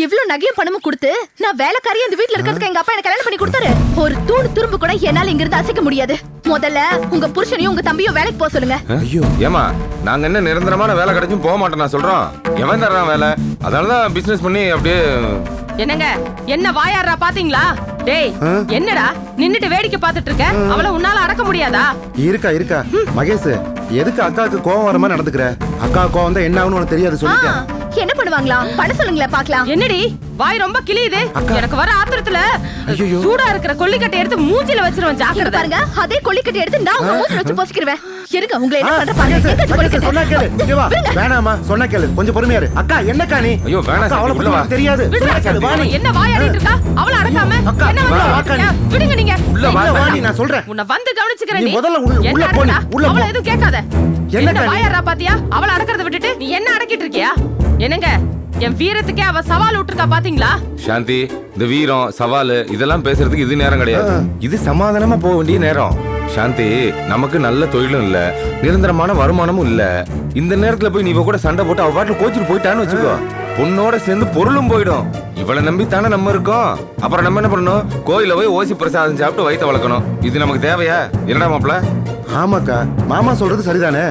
இவ்வளவு நகையும் பணமும் கொடுத்து நான் வேலைக்காரியா இந்த வீட்ல இருக்கிறதுக்கு எங்க அப்பா எனக்கு கல்யாணம் பண்ணி கொடுத்தாரு. ஒரு தூண் துரும்பு கூட என்னால இங்க இருந்து அசைக்க முடியாது. முதல்ல உங்க புருஷனையும் உங்க தம்பியும் வேலைக்கு போக சொல்லுங்க. ஐயோ ஏமா, நாங்க என்ன நிரந்தரமான வேலை கிடைச்சும் போக மாட்டோம் நான் சொல்றோம். எவன் தர்றான் வேலை? அதனாலதான் பிசினஸ் பண்ணி அப்படியே. என்னங்க என்ன வாயாடுறா பாத்தீங்களா? டேய் என்னடா நின்னுட்டு வேடிக்கை பார்த்துட்டு இருக்க? அவளை உன்னால அடக்க முடியாதா? இருக்கா மகேஷ், எதுக்கு அக்காவுக்கு கோவம் வர மாதிரி நடந்துக்கிற? அக்கா கோவம் தான் என்ன ஆகும்னு உனக்கு தெரியாது சொல்லிட்டேன். என்ன பண்ணுவாங்களா? பண்ண சொல்லுங்களேன் பாக்கலாம். என்னடி வாய் ரொம்ப கிளியுது. எனக்கு வர ஆத்திரத்துல சூடா இருக்கிற கொல்லிக்கட்டை எடுத்து மூஞ்சில வச்சிருவேன். ஜாக்கிரதை பாருங்க. அதே கொல்லிக்கட்டை எடுத்து நான் உங்க மூஞ்சில வச்சு பொசிக்கிறேன். இருங்க உங்களை என்ன பண்ற பாருங்க. சொன்னா கேளு. இங்க வா. வேணாமா சொன்னா கேளு. கொஞ்சம் பொறுமையா இரு. அக்கா என்னக்கா நீ? ஐயோ வேணாம், அவளை பத்தி உனக்கு தெரியாது. என்ன வாயாடிட்டு இருக்கா? அவளை அடக்காம என்ன விடுங்க நீங்க. உள்ள வா நீ, நான் சொல்றேன். உன்னை வந்து கவனிச்சுக்கிறேன். நீ முதல்ல உள்ள போ. உள்ள அவளை எதுவும் கேட்காத. என்ன வாயாடுறா பாத்தியா? அவளை அடக்கறத விட்டுட்டு நீ என்ன அடக்கிட்டு இருக்கியா? என்னங்க என் வீரத்துக்கே அவ சவால் விட்டுருக்கா பாத்தீங்களா? சாந்தி, இந்த வீரம் சவாலு இதெல்லாம் பேசுறதுக்கு இது நேரம் கிடையாது. இது சமாதானமா போக வேண்டிய நேரம். சாந்தி, நமக்கு நல்ல தொழிலும் இல்ல, நிரந்தரமான வருமானமும் இல்ல. இந்த நேரத்துல போய் நீ கூட சண்டை போட்டு அவ பாட்டுல கோச்சிட்டு போயிட்டான்னு வச்சுக்கோ, பொண்ணோட சேர்ந்து பொருளும் போயிடும். இவளை நம்பி தானே நம்ம இருக்கோம். அப்புறம் நம்ம என்ன பண்ணணும்? கோயில போய் ஓசி பிரசாதம் சாப்பிட்டு வயிற்ற வளர்க்கணும். இது நமக்கு தேவையா? என்னடா மாப்பிள? ஆமாக்கா, மாமா சொல்றது சரிதானே.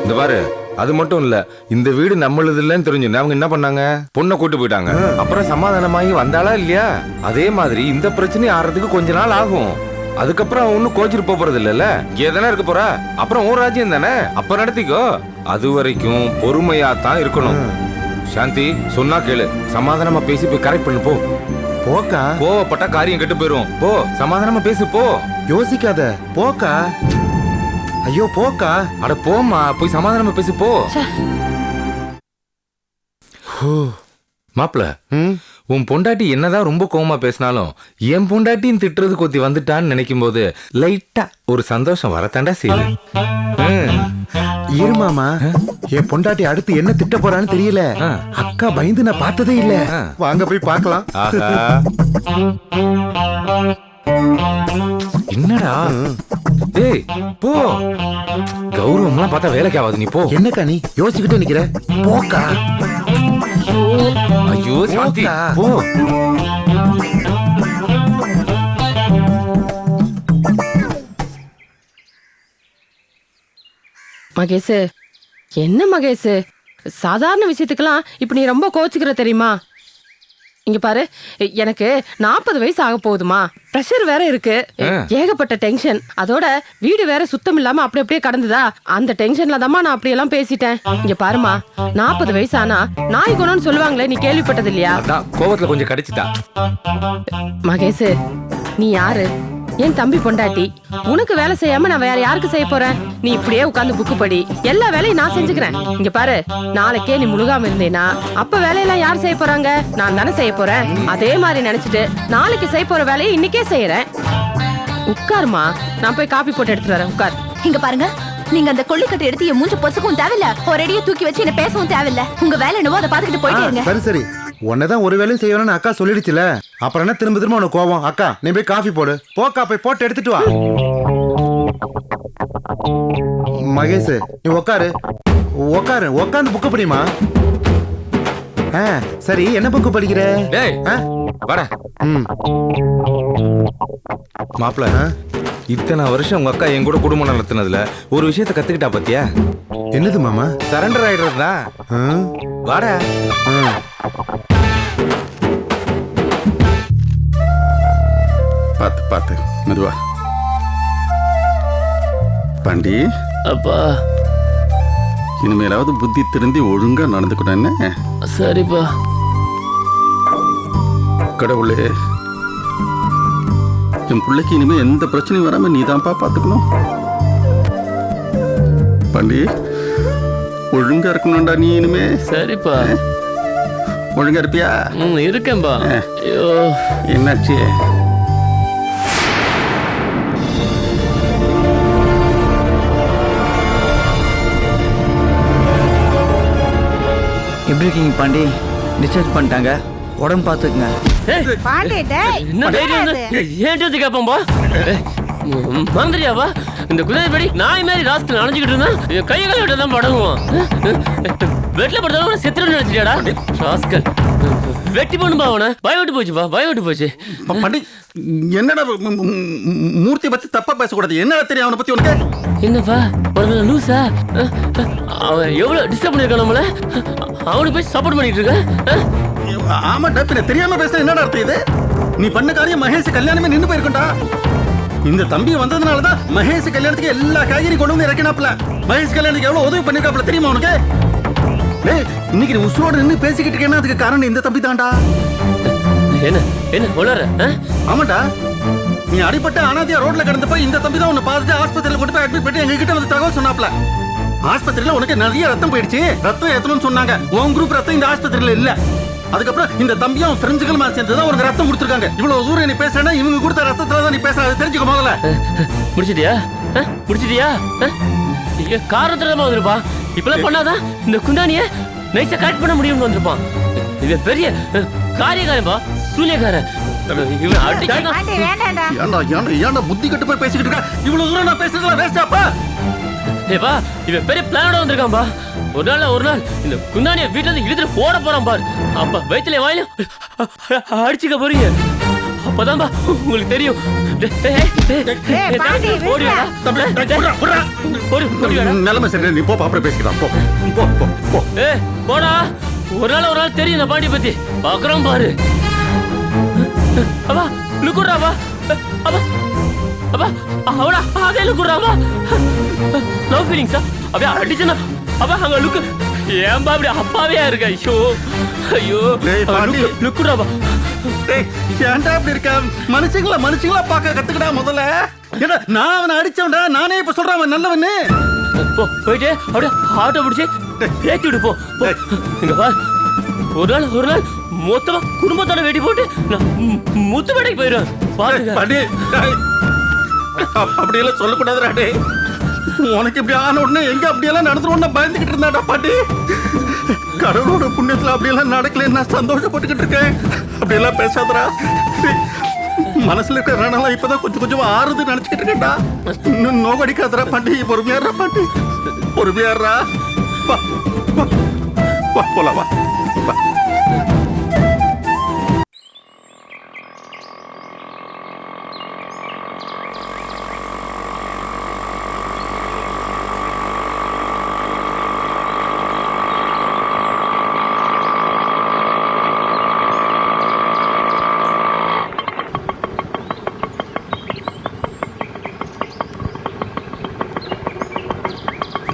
இந்த பாரு, அது மட்டும் இல்ல, இந்த வீடு நம்மளது இல்லன்னு தெரிஞ்சு அவங்க என்ன பண்ணாங்க? பொண்ணை கூட்டு போயிட்டாங்க. அப்புறம் சமாதானமாகி வந்தாளா இல்லையா? அதே மாதிரி இந்த பிரச்சனை ஆறதுக்கு கொஞ்ச நாள் ஆகும். அதுக்கப்புறம் ஒன்னும் கோச்சிட்டு போறது இல்லல்ல, ஏதானே இருக்க போறா. அப்புறம் ஒரு ராஜ்யம் தானே, அப்ப நடத்திக்கோ. அது வரைக்கும் பொறுமையா தான் இருக்கணும். சாந்தி, சொன்னா கேளு. சமாதானமா பேசி போய் கரெக்ட் பண்ணு போ. போக்கா, கோவப்பட்டா காரியம் கெட்டு போயிரும். போ, சமாதானமா பேசு போ. யோசிக்காத, போக்கா. ஐயோ போக்கா. அட போமா, போய் சமாதானமா பேசு போ. மாப்பிள, உன் பொண்டாட்டி என்னதான் ரொம்ப கோவமா பேசினாலும் என் பொண்டாட்டியும் திட்டுறது கொத்தி வந்துட்டான்னு நினைக்கும் போது லைட்டா ஒரு சந்தோஷம் வரத்தாண்டா செய்யுது. இருமாமா, என் பொண்டாட்டி அடுத்து என்ன திட்ட போறான்னு தெரியல. அக்கா பயந்து நான் பார்த்ததே இல்ல. வாங்க போய் பார்க்கலாம். என்னடா ஏய் போ, கௌரவம்லாம் பார்த்தா வேலைக்கு ஆகாது. நீ போ. என்னக்கா நீ யோசிச்சுக்கிட்டே நிக்கிற? போக்கா. ஐயோ சாந்தி, போ. மகேஷ், என்ன மகேஷ், சாதாரண விஷயத்துக்கெல்லாம் இப்ப நீ ரொம்ப கோச்சுக்கிற தெரியுமா? இங்க பாரு, எனக்கு 40 வயசு ஆக போகுதுமா. பிரஷர் வேற இருக்கு, ஏகப்பட்ட டென்ஷன். அதோட வீடு வேற சுத்தம் இல்லாம அப்படியே கடந்துதா. அந்த டென்ஷன்ல தாமா நான் அப்படியெல்லாம் பேசிட்டேன். இங்க பாருமா, 40 வயசு ஆனா நாய் குணம்னு சொல்லுவாங்களே, நீ கேள்விப்பட்டது இல்லையா? கோவத்துல கொஞ்சம் கடிச்சுட்டா. மகேஷ், நீ யாரு? என் தம்பி பொண்டாட்டி. உனக்கு வேலை செய்யாம நான் வேற யாருக்கு செய்ய போறேன்? நீ இப்படியே உட்கார்ந்து புக்கு படி, எல்லா வேலையும் நான் செஞ்சுக்கிறேன். இங்க பாரு, நாளைக்கே நீ முழுகாம இருந்தேனா அப்ப வேலையெல்லாம் யார் செய்ய போறாங்க? நான் தானே செய்ய போறேன். அதே மாதிரி நினைச்சிட்டு நாளைக்கு செய்ய போற வேலையை இன்னைக்கே செய்யறேன். உட்காருமா, நான் போய் காபி போட்டு எடுத்துட்டு வரேன். உட்கார். இங்க பாருங்க, நீங்க அந்த கொல்லிக்கட்டை எடுத்து என் மூஞ்ச பொசுக்கவும் தேவையில்ல, ஒரேடியா தூக்கி வச்சு என்ன பேசவும் தேவையில்ல. உங்க வேலை என்னவோ அதை பாத்துக்கிட்டு போயிட்டே இருங்க. சரி, உன்னதான் ஒரு வேலையும் செய்யணும்னு அக்கா சொல்லிடுச்சுல, அப்புறம் என்ன திரும்ப உனக்கு கோவம்? அக்கா, நீ போய் காஃபி போடு. போக்கா, போய் போட்டு எடுத்துட்டு வா. மகேஷ், நீ உட்காரு. உட்காந்து புக்கு படிமா. சரி, என்ன புக்கு படிக்கிற? மாப்பிள, இத்தனை வருஷம் உங்க அக்கா என் கூட குடும்பம் நடத்தினதுல ஒரு விஷயத்த கத்துக்கிட்டா பாத்தியா? என்னது மாமா? சரண்டர் ஆயிடுறதா. வாடா. பார்த்து மெதுவா. பாண்டி அப்பா, இனிமேலாவது புத்தி திருந்தி ஒழுங்கா நடந்துக்கூட. என்ன? சரிப்பா. கடவுளே, என் பிள்ளைக்கு இனிமே எந்த பிரச்சனையும் வராம நீதான்ப்பா பாத்துக்கணும். பாண்டி, ஒழுங்கா இருக்கணும்டா நீ இனிமே. சரிப்பா. ஒழுங்கா இருப்பியா? இருக்கேன்பா. ஐயோ, என்னாச்சு? எப்படி இருக்கீங்க பாண்டி? டிஸ்சார்ஜ் பண்ணிட்டாங்க, உடம்பு பார்த்துக்குங்க. மந்திரியாவா? இந்த குதிரைப்படி நாய் மாதிரி ராஸ்கல் அணைஞ்சிக்கிட்டு இருந்தா கை கால விட்டு தான் படங்குவான். வெட்டில படுத்தாலும் செத்துருன்னு நினைச்சிட்டியாடா ராஸ்கல்? வெட்டி பண்ணுப்பா அவனை. பயம் விட்டு போச்சுப்பா, பயம் விட்டு போச்சு. பாண்டி என்னடா மூர்த்தி பத்தி தப்பா பேசக்கூடாது. என்னடா தெரியும் அவனை பத்தி உனக்கு? என்னப்பா ஒரு லூசா? அவன் எவ்வளவு டிஸ்டர்ப் பண்ணிருக்கான் நம்மள. அவனுக்கு போய் சப்போர்ட் பண்ணிட்டு இருக்க. ஆமாடா, பின்ன தெரியாம பேசுற என்னடா அர்த்தம் இது? நீ பண்ண காரியம் மகேஷ் கல்யாணமே நின்னு போயிருக்கா. இந்த தம்பி வந்ததுனாலதான் மகேஷ் கல்யாணத்துக்கு எல்லா காய்கறி கொண்டு வந்து இறக்கினாப்ல. மகேஷ் கல்யாணத்துக்கு எவ்வளவு உதவி பண்ணிருக்காப்ல தெரியுமா உனக்கு? இன்னைக்கு நீ உசுரோட நின்று பேசிக்கிட்டு இருக்கேன்னா அதுக்கு காரணம் இந்த தம்பி தான்டா. என்ன என்ன உளற? ஆமாடா, நீ அடிபட்ட அனாதையா ரோட்ல கிடந்தப்ப இந்த தம்பி தான் உன்னை பார்த்துட்டு ஆஸ்பத்திரியில கொண்டு போய் அட்மிட் பண்ணி எங்க கிட்ட வந்து தகவல் சொன்னாப்ல. ஆஸ்பத்திரியில உனக்கு நிறைய ரத்தம் போயிடுச்சு, ரத்தம் ஏத்தணும்னு சொன்னாங்க. உன் குரூப் ரத்தம் இந்த ஆஸ்பத்திரியில இல்ல. அதுக்கப்புறம் இந்த தம்பியும் ஃப்ரெண்ட்ஸுகளுமா சேர்ந்துதான் உனக்கு ரத்தம் கொடுத்துருக்காங்க. இவ்வளவு தூரம் நீ பேசுறேன்னா இவங்க கொடுத்த ரத்தத்துல தான் நீ பேசுற. தெரிஞ்சுக்க முதல்ல. முடிச்சிட்டியா? முடிச்சிட்டியா? காரணத்துல வந்துருப்பா. இப்பெல்லாம் பண்ணாதான் இந்த குந்தானிய நைஸா கரெக்ட் பண்ண முடியும்னு வந்திருப்பான். இது பெரிய காரியக்காரன்பா, சூனியக்காரன். ஏன்டா புத்தி கட்டு போய் பேசிக்கிட்டு இருக்க? இவ்வளவு தூரம் நான் பேசுறதுல வேஸ்டாப்பா. ஏப்பா இவன் பெரிய பிளானோட வந்திருக்கான்பா. ஒரு நாள் இந்த குந்தானிய வீட்டுல இருந்து இழுத்துட்டு போட போறான் பாரு. அப்ப வயிற்றுல வாயிலும் அடிச்சுக்க போறீங்க. அப்பதான்பா உங்களுக்கு தெரியும். நிலைமை சரி, நீ போ, அப்புறம் பேசிக்கலாம். போடா. ஒரு நாள் தெரியும் இந்த பாண்டி பத்தி. பாக்குறோம் பாரு. அப்பா லுக்குறாப்பா. அப்பா அப்பா அவனா அதே லுக்குறாப்பா. லவ் ஃபீலிங்ஸா? அப்படியே அடிச்சுனா அப்பா அங்க லுக்கு. ஏன்பா அப்படி அப்பாவே இருக்க? ஐயோ ஐயோ லுக்குறாப்பா. ஏன்டா அப்படி இருக்க? மனுஷங்களா பார்க்க கத்துக்கடா முதல்ல. ஏடா நான் அவனை அடிச்சவன்டா. நானே இப்ப சொல்றேன் அவன் நல்லவன்னு. போயிட்டு அப்படியே ஆட்டோ பிடிச்சி ஏத்தி விடு. போ இங்க பாரு. ஒரு நாள் மொத்தமா குடும்பத்தோட வெட்டி போட்டு முத்து வேடைக்கு போயிடுவேன். அப்படியெல்லாம் சொல்லக்கூடாதுடா. டே உனக்கு இப்படி ஆன உடனே எங்க அப்படியெல்லாம் நடந்துரும் பயந்துகிட்டு இருந்தாடா பாட்டி. கடவுளோட புண்ணியத்துல அப்படியெல்லாம் நடக்கலன்னு நான் சந்தோஷப்பட்டுக்கிட்டு இருக்கேன். அப்படியெல்லாம் பேசாதடா. மனசுல இருக்கிற ரணெல்லாம் இப்பதான் கொஞ்சம் ஆறுது நினைச்சுக்கிட்டு இருக்கேன்டா. இன்னும் நோக்கடிக்காதடா பாட்டி. பொறுமையாடுறா பாட்டி, பொறுமையாடுறா. வா போலாம் வா.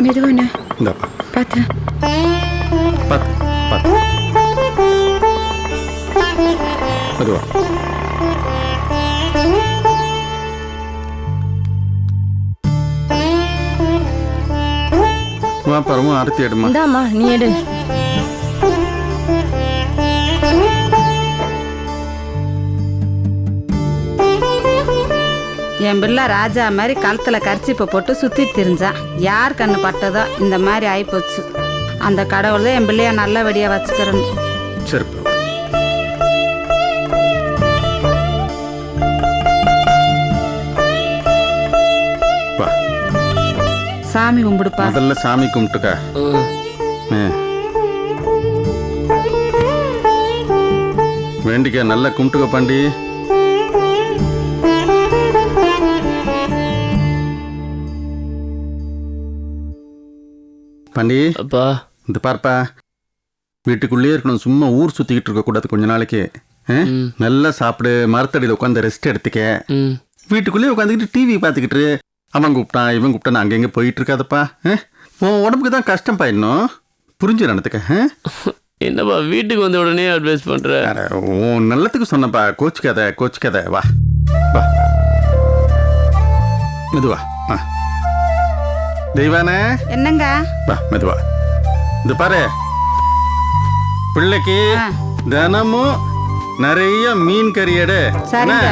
மெதுவாண்ணா இந்தாப்பா பார்த்து மெதுவா. வா பரமும் ஆரத்தி எடுமா. இந்தாம்மா நீ எடு. என் பிள்ளை ராஜா மாதிரி கழுத்துல கர்ச்சிப்பை போட்டு சுத்தி திரிஞ்சான். யார் கண்ணு பட்டதோ இந்த மாதிரி ஆயிப்போச்சு. அந்த கடவுள் தான் என் பிள்ளைய நல்லபடியா வச்சுக்கிறேன். செருப்பு வா. சாமி கும்பிடுப்பா. முதல்ல சாமி கும்பிட்டுக்க. வேண்டிக்க நல்லா கும்பிட்டுக்க பாண்டி. பாண்டி அப்பா இந்த பார்ப்பா, வீட்டுக்குள்ளேயே இருக்கணும். சும்மா ஊர் சுத்திக்கிட்டு இருக்க கூடாது கொஞ்ச நாளைக்கு. நல்லா சாப்பிடு, மரத்தடியில் உட்காந்து ரெஸ்ட் எடுத்துக்க. வீட்டுக்குள்ளேயே உட்காந்துக்கிட்டு டிவி பார்த்துக்கிட்டு அவன் கூப்பிட்டான் இவன் கூப்பிட்டான் அங்கெங்கே போயிட்டு இருக்காதப்பா. உன் உடம்புக்கு தான் கஷ்டம் இன்னும் புரிஞ்சு நடந்துக்க. என்னப்பா வீட்டுக்கு வந்த உடனே அட்வைஸ் பண்ற? உன் நல்லத்துக்கு சொன்னப்பா. கோச்சிக்காத வா வா மெதுவா. தெய்வானே என்னங்க? வா மெதுவா. இந்த பாரு, பிள்ளைக்கு தினமும் நிறைய மீன் கறி எடு. சரிங்க.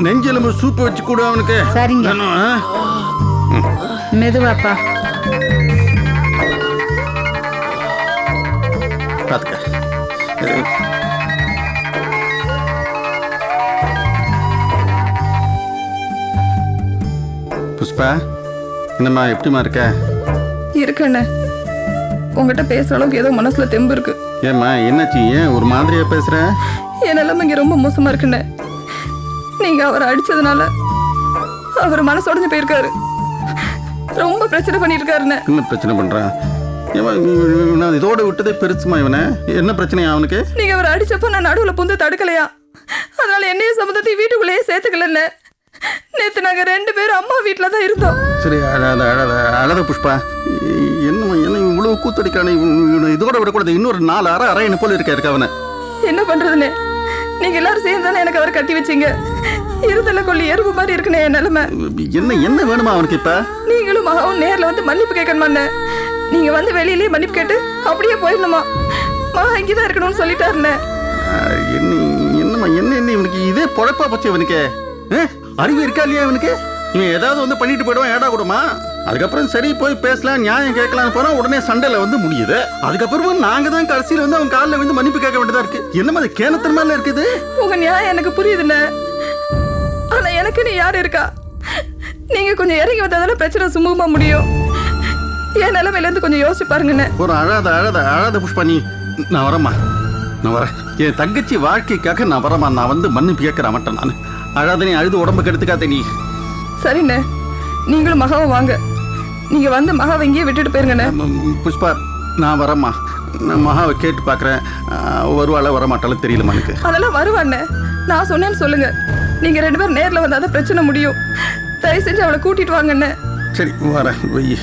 நெஞ்செலும்பு சூப்பு வச்சு கூட அவனுக்கு. சரிங்க. மெதுவாப்பா. பாத்துக்க. புஷ்பா, என்னம்மா எப்படிமா இருக்க? இருக்குண்ணே. உங்ககிட்ட பேசுற அளவுக்கு ஏதோ மனசுல தெம்பு இருக்கு. ஏம்மா என்னாச்சு? ஏன் ஒரு மாதிரியா பேசுற? என் நிலைமை இங்க ரொம்ப மோசமா இருக்குண்ணே. நீங்க அவரை அடிச்சதுனால அவர் மனசு உடைஞ்சு போயிருக்காரு. ரொம்ப பிரச்சனை பண்ணிட்டு இருக்காருண்ணே. என்ன பிரச்சனை பண்றான்? நான் இதோட விட்டதே பெருசுமா. இவனை என்ன பிரச்சனையா அவனுக்கு? நீங்க அவரை அடிச்சப்போ நான் நடுவுல புந்து தடுக்கலையா? அதனால என்னையும் சம்மந்தத்தையும் வீட்டுக்குள்ளேயே சேர்த்துக்கலன்னு. நேத்து நாங்க 2 பேரும் அம்மா வீட்டுல தான் இருந்தோம். சரி அழத புஷ்பா. என்னம்மா என்ன இவ்வளவு கூத்தடிக்கான? இதோட விடக்கூடாது. இன்னொரு 4 அரை என்ன போல இருக்க அவனை. என்ன பண்றதுன்னு நீங்க எல்லாரும் சேர்ந்தானே எனக்கு அவரை கட்டி வச்சீங்க. இருதல கொள்ளி எறும்பு மாதிரி இருக்குனே என் நிலைமை. என்ன வேணுமா அவனுக்கு இப்ப? நீங்களும் மகாவும் நேர்ல வந்து மன்னிப்பு கேட்கணுமாண்ணே. நீங்க வந்து வெளியிலேயே மன்னிப்பு கேட்டு அப்படியே போயிடணுமா? மகா இங்கதான் இருக்கணும்னு சொல்லிட்டாருண்ணே. என்னம்மா என்ன இவனுக்கு இதே பொழப்பா போச்சு இவனுக்கு. அறிவு இருக்கா இல்லையா இவனுக்கு? இவன் ஏதாவது வந்து பண்ணிட்டு போயிடுவான் ஏடா கூடமா. அதுக்கப்புறம் சரி போய் பேசலாம் நியாயம் கேட்கலான்னு போனா உடனே சண்டையில வந்து முடியுது. அதுக்கப்புறமா நாங்க தான் கடைசியில் வந்து அவன் காலில் வந்து மன்னிப்பு கேட்க வேண்டியதா இருக்கு. என்னமா அது கேனத்தனமா இருக்குது? உங்க நியாயம் எனக்கு புரியுதுண்ணே. ஆனா எனக்குன்னு யாரு இருக்கா? நீங்க கொஞ்சம் இறங்கி வந்ததால பிரச்சனை சுமூகமா முடியும். என் நிலைமையில இருந்து கொஞ்சம் யோசிச்சு பாருங்கண்ணே. ஒரு அழாத புஷ்பா. நான் வரேம்மா, நான் வரேன். என் தங்கச்சி வாழ்க்கைக்காக நான் வரேம்மா. நான் வந்து மன்னிப்பு கேட்கற மாட்டேன். நான் அழாத, நீ அழுது உடம்புக்கு எடுத்துக்காத நீ. சரிண்ணே, நீங்களும் மகாவை வாங்க. நீங்க வந்து மகாவை இங்கேயே விட்டுட்டு போயிருங்கண்ணே. புஷ்பா நான் வரேம்மா. நான் மகாவை கேட்டு பார்க்குறேன். வருவாள வரமாட்டாலும் தெரியலம்மா எனக்கு. அதெல்லாம் வருவாண்ணே. நான் சொன்னேன்னு சொல்லுங்க. நீங்க 2 பேரும் நேரில் வந்தாதான் பிரச்சனை முடியும். தயவு செஞ்சு அவளை கூட்டிட்டு வாங்கண்ணே. சரி வரேன். வெய்ய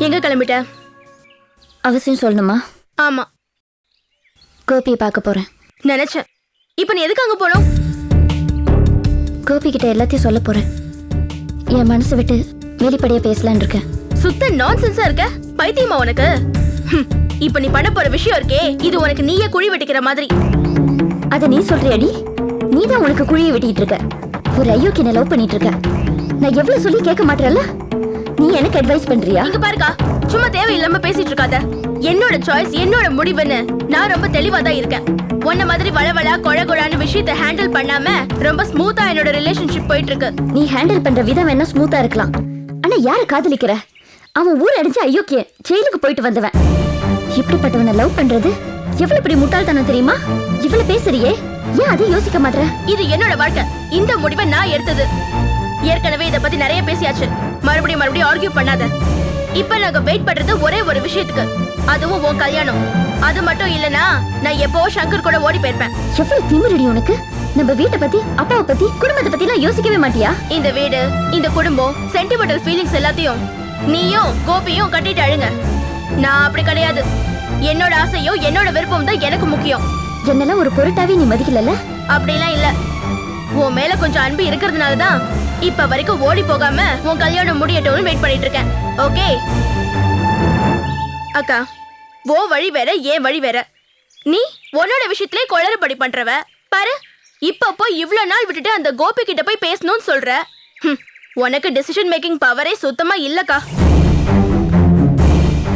எங்க கிளம்பிட்ட? அவசியம் சொல்லணுமா? ஆமா, கோபியை பார்க்க போறேன். நினைச்சேன். இப்ப நீ எதுக்கு அங்க போனோம்? கோபி கிட்ட எல்லாத்தையும் சொல்ல போறேன். என் மனசு விட்டு வெளிப்படையா பேசலான் இருக்கேன். சுத்த நான்சென்ஸா இருக்க. பைத்தியமா உனக்கு? இப்ப நீ பண்ண போற விஷயம் இருக்கே, இது உனக்கு நீயே குழி வெட்டிக்கிற மாதிரி. அத நீ சொல்றியாடி? நீ தான் உனக்கு குழியை வெட்டிட்டு இருக்க. ஒரு அயோக்கியனை லவ் பண்ணிட்டு இருக்க. நான் எவ்வளவு சொல்லி கேட்க மாட்டேன்ல. நீ எனக்கு அட்வைஸ் பண்றியா? இங்க பாருக்கா, சும்மா தேவையில்லாம பேசிட்டு இருக்காத. என்னோட சாய்ஸ், என்னோட முடிவுன்னு நான் ரொம்ப தெளிவா தான் இருக்கேன். உன்ன மாதிரி வளவளா கொழகொழான விஷயத்தை ஹேண்டில் பண்ணாம ரொம்ப ஸ்மூத்தா என்னோட ரிலேஷன்ஷிப் போயிட்டு இருக்கு. நீ ஹேண்டில் பண்ற விதம் வேணா ஸ்மூத்தா இருக்கலாம். ஆனா யார காதலிக்கிற? அவன் ஊர் அடிச்சு அயோக்கிய ஜெயிலுக்கு போயிட்டு வந்தவன். இப்படிப்பட்டவனை லவ் பண்றது எவ்வளவு பெரிய முட்டாள்தனம் தெரியுமா? இவ்வளவு பேசுறியே, ஏன் அதை யோசிக்க மாட்டற? இது என்னோட வாழ்க்கை. இந்த முடிவை நான் எடுத்தது. ஏற்கனவே இத பத்தி நிறைய பேசியாச்சு. மறுபடியும் ஆர்கியூ பண்ணாத. இப்ப நாங்க வெயிட் பண்றது ஒரே ஒரு விஷயத்துக்கு, அதுவும் உன் கல்யாணம். அது மட்டும் இல்லனா நான் எப்போ சங்கர் கூட ஓடி போயிருப்பேன். எவ்வளவு திமிருடி உனக்கு! நம்ம வீட்டை பத்தி, அப்பாவை பத்தி, குடும்பத்தை பத்தி எல்லாம் யோசிக்கவே மாட்டியா? இந்த வீடு, இந்த குடும்பம், சென்டிமெண்டல் ஃபீலிங்ஸ் எல்லாத்தையும் நீயும் கோபியும் கட்டிட்டு அழுங்க. நான் அப்படி கிடையாது. என்னோட ஆசையும் என்னோட விருப்பம் தான் எனக்கு முக்கியம். என்னெல்லாம் ஒரு பொருட்டாவே நீ மதிக்கலல்ல? அப்படிலாம் இல்ல. உன் மேல கொஞ்சம் அன்பு இருக்கிறதுனாலதான் இப்ப வரைக்கும் ஓடி போகாம உன் கல்யாணம் முடியட்டும்னு வெயிட் பண்ணிட்டு இருக்கேன். ஓகே அக்கா, ஓ வழி வேற, ஏன் வழி வேற. நீ உன்னோட விஷயத்திலே குளறுபடி பண்றவ பாரு. இப்ப போய் இவ்வளவு நாள் விட்டுட்டு அந்த கோபி கிட்ட போய் பேசணும்னு சொல்ற. உனக்கு டிசிஷன் மேக்கிங் பவரே சுத்தமா இல்லக்கா.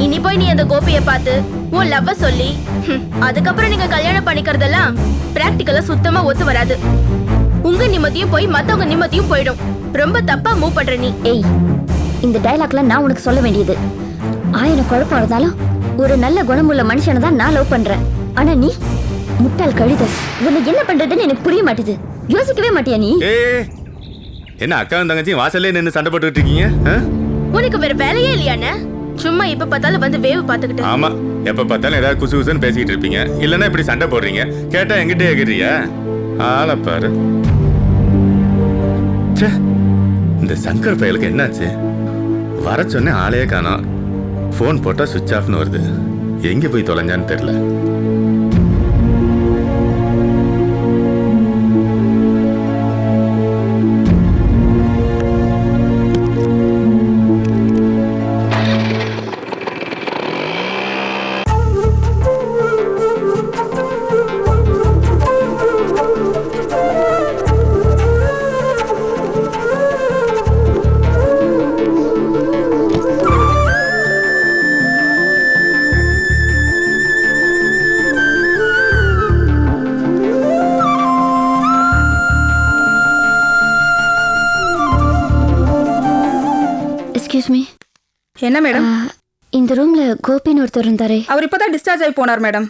இனி போய் நீ அந்த கோபியை பார்த்து உன் லவ்வ சொல்லி அதுக்கப்புறம் நீங்க கல்யாணம் பண்ணிக்கிறதெல்லாம் பிராக்டிக்கலா சுத்தமா ஒத்து வராது. உங்க நிம்மதியும் போய் மத்தவங்க நிம்மதியும் போயிடும். ரொம்ப தப்பா மூவ் பண்ற நீ. ஏய், இந்த டயலாக்லாம் நான் உனக்கு சொல்ல வேண்டியது. 1000 குழப்பம் இருந்தாலும் ஒரு நல்ல குணமுள்ள மனுஷனை தான் நான் லவ் பண்றேன். ஆனா நீ முட்டாள் கழுத. உனக்கு என்ன பண்றதுன்னு எனக்கு புரிய மாட்டேது. யோசிக்கவே மாட்டியா நீ? என்ன அக்காவும் தங்கச்சியும் வாசல்லே நின்று சண்டை போட்டுட்டு இருக்கீங்க? உனக்கு வேற வேலையே இல்லையானே? சும்மா இப்ப பார்த்தாலும் வந்து வேவு பார்த்துக்கிட்டு. ஆமா, எப்ப பார்த்தாலும் ஏதாவது குசு குசுன்னு பேசிக்கிட்டு இருப்பீங்க. இல்லன்னா இப்படி சண்டை போடுறீங்க. கேட்டா எங்கிட்டே கேக்குறியா? ஆளை பாரு. இந்த சங்கர் பயலுக்கு என்னாச்சு? வர சொன்ன ஆளையே காணோம். போன் போட்டா சுவிட்ச் ஆஃப்னு வருது. எங்க போய் தொலைஞ்சான்னு தெரியல. Excuse me. என்ன மேடம்? இந்த ரூம்ல கோபின்னு ஒருத்தர் இருந்தாரே, அவர் இப்பதான் டிஸ்சார்ஜ் ஆகி போனார் மேடம்.